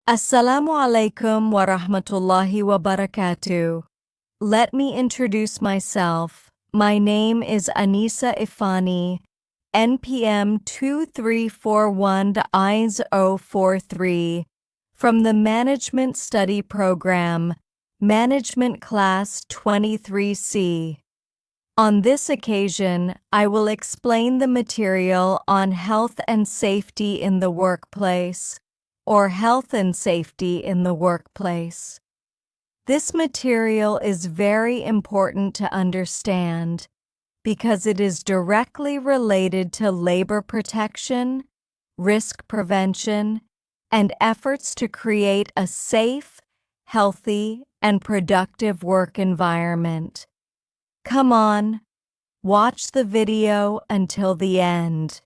Assalamu alaikum wa rahmatullahi wa barakatuh. Let me introduce myself. My name is Anisa Ifani, NPM 2341-IS043, from the Management Study Program, Management Class 23C. On this occasion, I will explain the material on health and safety in the workplace, or health and safety in the workplace. This material is very important to understand because it is directly related to labor protection, risk prevention, and efforts to create a safe, healthy, and productive work environment. Come on, watch the video until the end.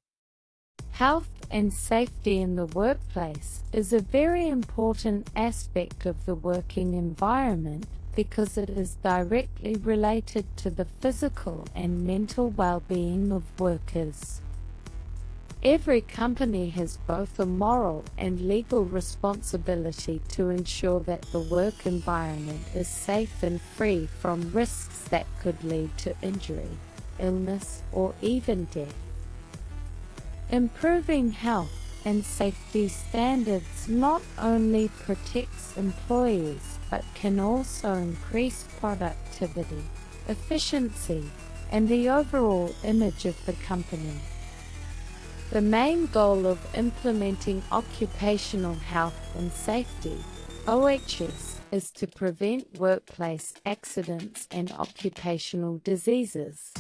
Health and safety in the workplace is a very important aspect of the working environment because it is directly related to the physical and mental well-being of workers. Every company has both a moral and legal responsibility to ensure that the work environment is safe and free from risks that could lead to injury, illness, or even death. Improving health and safety standards not only protects employees but can also increase productivity, efficiency, and the overall image of the company. The main goal of implementing occupational health and safety (OHS) is to prevent workplace accidents and occupational diseases.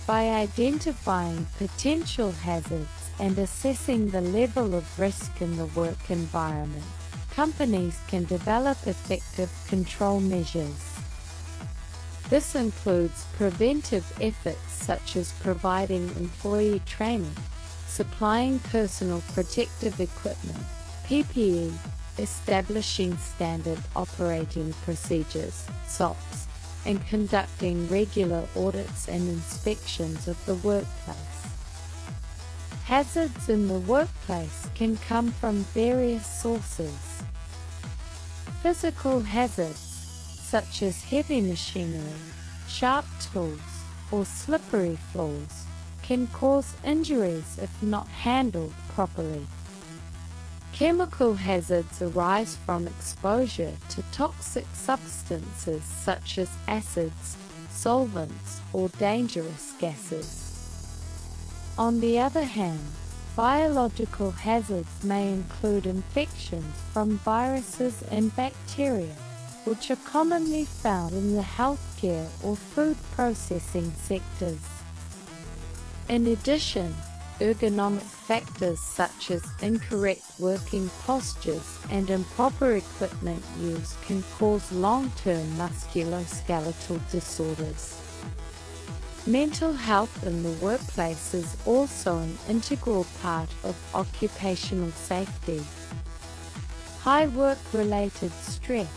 By identifying potential hazards and assessing the level of risk in the work environment, companies can develop effective control measures. This includes preventive efforts such as providing employee training, supplying personal protective equipment, PPE, establishing standard operating procedures, SOPs, and conducting regular audits and inspections of the workplace. Hazards in the workplace can come from various sources. Physical hazards, such as heavy machinery, sharp tools, or slippery floors, can cause injuries if not handled properly. Chemical hazards arise from exposure to toxic substances such as acids, solvents, or dangerous gases. On the other hand, biological hazards may include infections from viruses and bacteria, which are commonly found in the healthcare or food processing sectors. In addition, ergonomic factors such as incorrect working postures and improper equipment use can cause long-term musculoskeletal disorders. Mental health in the workplace is also an integral part of occupational safety. High work-related stress,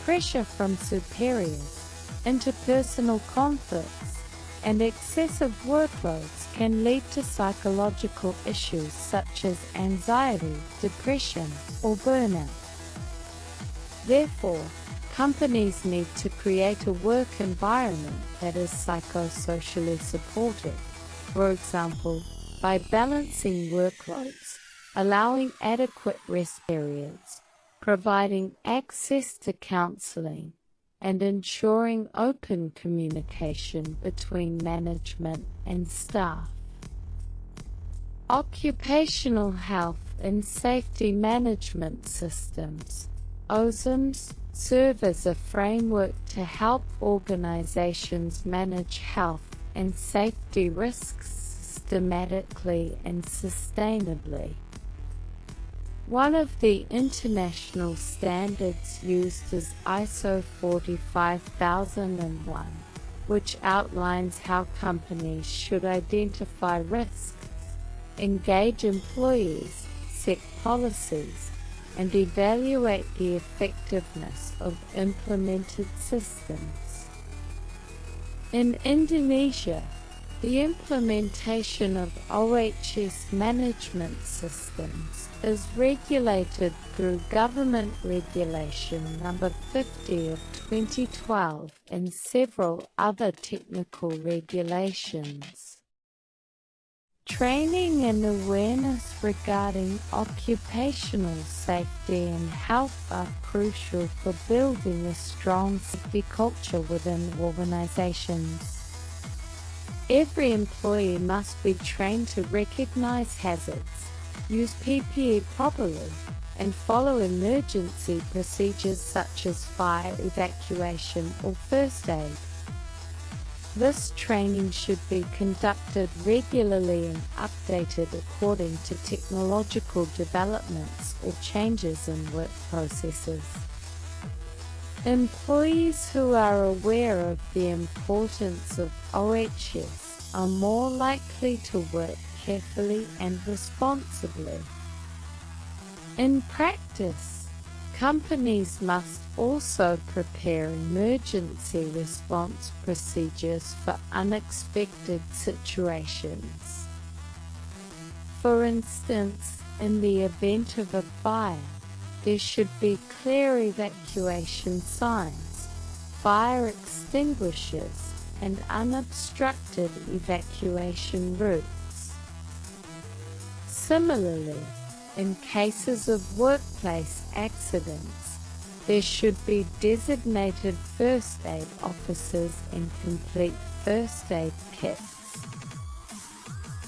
pressure from superiors, interpersonal conflicts, and excessive workloads can lead to psychological issues such as anxiety, depression, or burnout. Therefore, companies need to create a work environment that is psychosocially supportive, for example, by balancing workloads, allowing adequate rest periods, providing access to counseling, and ensuring open communication between management and staff. Occupational health and safety management systems, OSIMs, serve as a framework to help organizations manage health and safety risks systematically and sustainably. One of the international standards used is ISO 45001, which outlines how companies should identify risks, engage employees, set policies, and evaluate the effectiveness of implemented systems. In Indonesia, The implementation of OHS management systems is regulated through Government Regulation No. 50 of 2012 and several other technical regulations. Training and awareness regarding occupational safety and health are crucial for building a strong safety culture within organizations. Every employee must be trained to recognize hazards, use PPE properly, and follow emergency procedures such as fire evacuation or first aid. This training should be conducted regularly and updated according to technological developments or changes in work processes. Employees who are aware of the importance of OHS are more likely to work carefully and responsibly. In practice, companies must also prepare emergency response procedures for unexpected situations. For instance, in the event of a fire, there should be clear evacuation signs, fire extinguishers, and unobstructed evacuation routes. Similarly, in cases of workplace accidents, there should be designated first aid officers and complete first aid kits.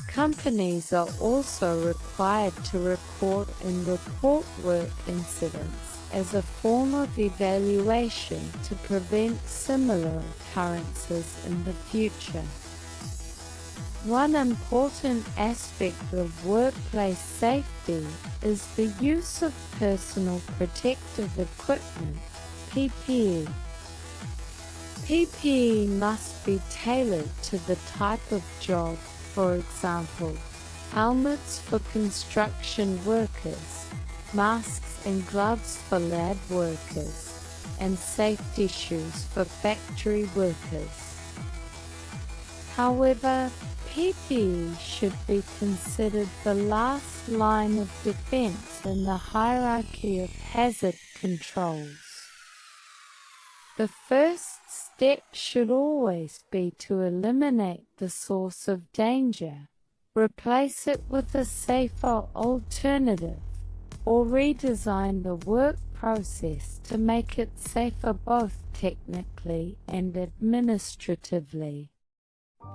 Companies are also required to record and report work incidents as a form of evaluation to prevent similar occurrences in the future. One important aspect of workplace safety is the use of personal protective equipment, PPE. PPE must be tailored to the type of job. For example, helmets for construction workers, masks and gloves for lab workers, and safety shoes for factory workers. However, PPE should be considered the last line of defense in the hierarchy of hazard controls. The first step should always be to eliminate the source of danger, replace it with a safer alternative, or redesign the work process to make it safer both technically and administratively.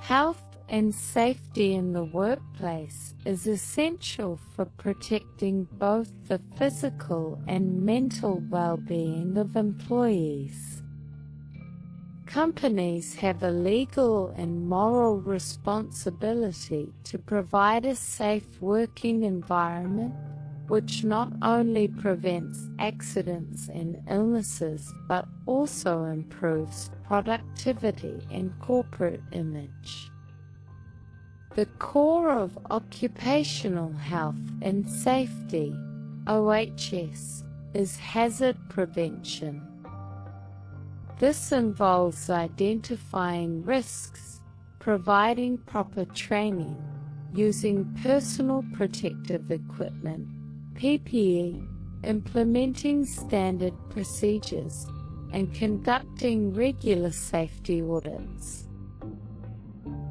Health and safety in the workplace is essential for protecting both the physical and mental well-being of employees. Companies have a legal and moral responsibility to provide a safe working environment, which not only prevents accidents and illnesses but also improves productivity and corporate image. The core of occupational health and safety, OHS, is hazard prevention. This involves identifying risks, providing proper training, using personal protective equipment, PPE, implementing standard procedures, and conducting regular safety audits.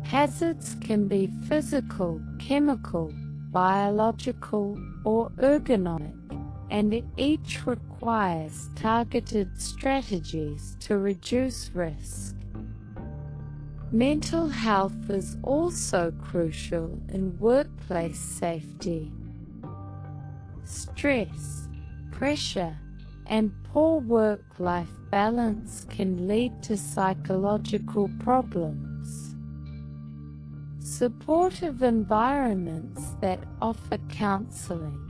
Hazards can be physical, chemical, biological, or ergonomic, and each requires targeted strategies to reduce risk. Mental health is also crucial in workplace safety. Stress, pressure, and poor work-life balance can lead to psychological problems. Supportive environments that offer counseling,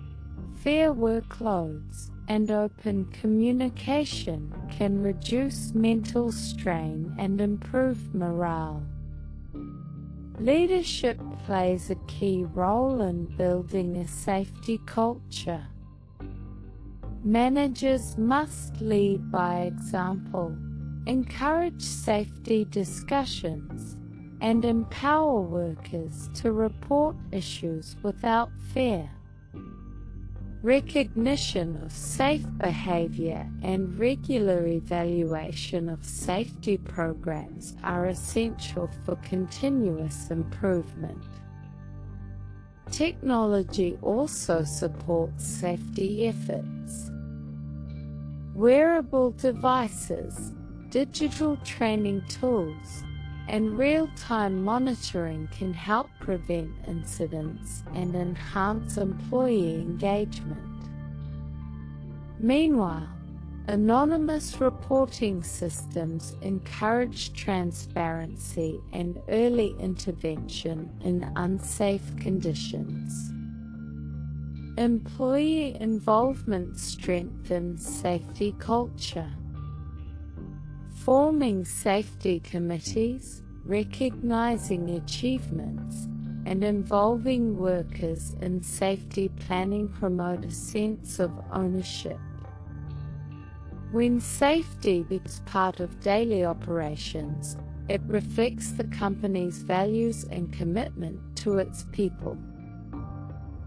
fair workloads, and open communication can reduce mental strain and improve morale. Leadership plays a key role in building a safety culture. Managers must lead by example, encourage safety discussions, and empower workers to report issues without fear. Recognition of safe behavior and regular evaluation of safety programs are essential for continuous improvement. Technology also supports safety efforts. Wearable devices, digital training tools, and real-time monitoring can help prevent incidents and enhance employee engagement. Meanwhile, anonymous reporting systems encourage transparency and early intervention in unsafe conditions. Employee involvement strengthens safety culture. Forming safety committees, recognizing achievements, and involving workers in safety planning promote a sense of ownership. When safety becomes part of daily operations, it reflects the company's values and commitment to its people.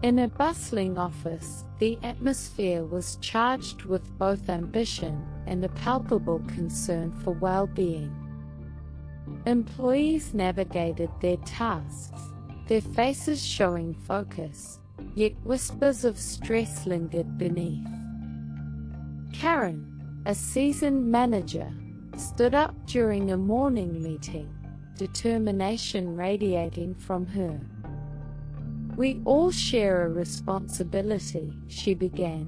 In a bustling office, the atmosphere was charged with both ambition and a palpable concern for well-being. Employees navigated their tasks, their faces showing focus, yet whispers of stress lingered beneath. Karen, a seasoned manager, stood up during a morning meeting, determination radiating from her. "We all share a responsibility," she began,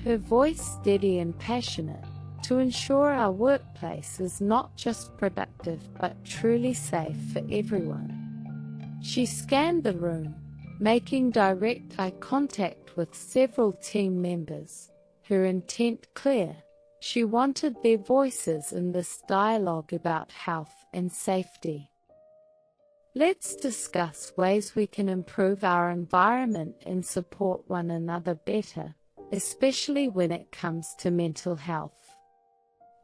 her voice steady and passionate, "to ensure our workplace is not just productive but truly safe for everyone." She scanned the room, making direct eye contact with several team members, her intent clear. She wanted their voices in this dialogue about health and safety. "Let's discuss ways we can improve our environment and support one another better, especially when it comes to mental health."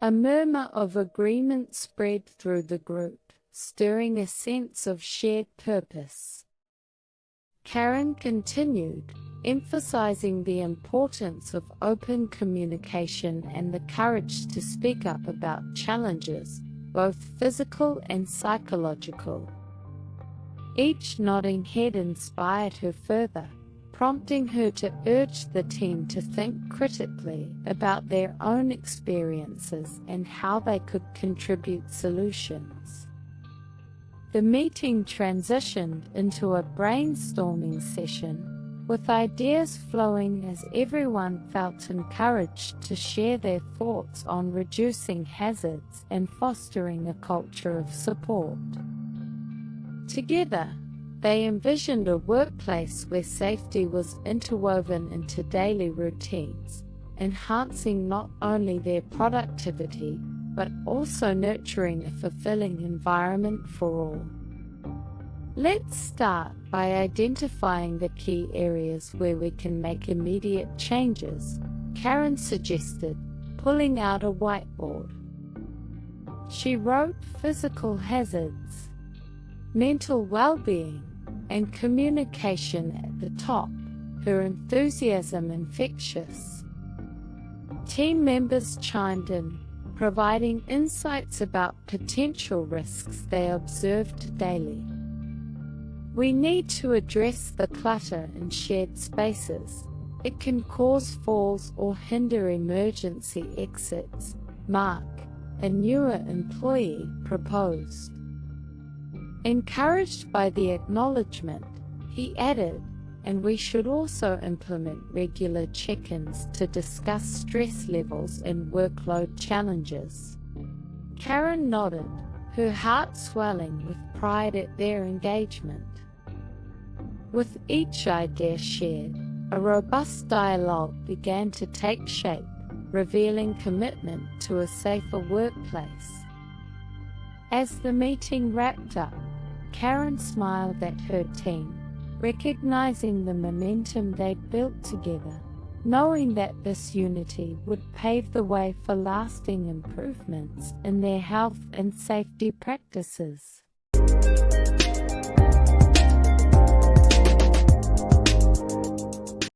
A murmur of agreement spread through the group, stirring a sense of shared purpose. Karen continued, emphasizing the importance of open communication and the courage to speak up about challenges, both physical and psychological. Each nodding head inspired her further, prompting her to urge the team to think critically about their own experiences and how they could contribute solutions. The meeting transitioned into a brainstorming session, with ideas flowing as everyone felt encouraged to share their thoughts on reducing hazards and fostering a culture of support. Together, they envisioned a workplace where safety was interwoven into daily routines, enhancing not only their productivity, but also nurturing a fulfilling environment for all. Let's start by identifying the key areas where we can make immediate changes, Karen suggested, pulling out a whiteboard. She wrote physical hazards, mental well-being, and communication at the top, her enthusiasm infectious. Team members chimed in, providing insights about potential risks they observed daily. "We need to address the clutter in shared spaces. It can cause falls or hinder emergency exits," Mark, a newer employee, proposed. Encouraged by the acknowledgement, he added, "And we should also implement regular check-ins to discuss stress levels and workload challenges." Karen nodded, her heart swelling with pride at their engagement. With each idea shared, a robust dialogue began to take shape, revealing commitment to a safer workplace. As the meeting wrapped up, Karen smiled at her team, recognizing the momentum they'd built together, knowing that this unity would pave the way for lasting improvements in their health and safety practices.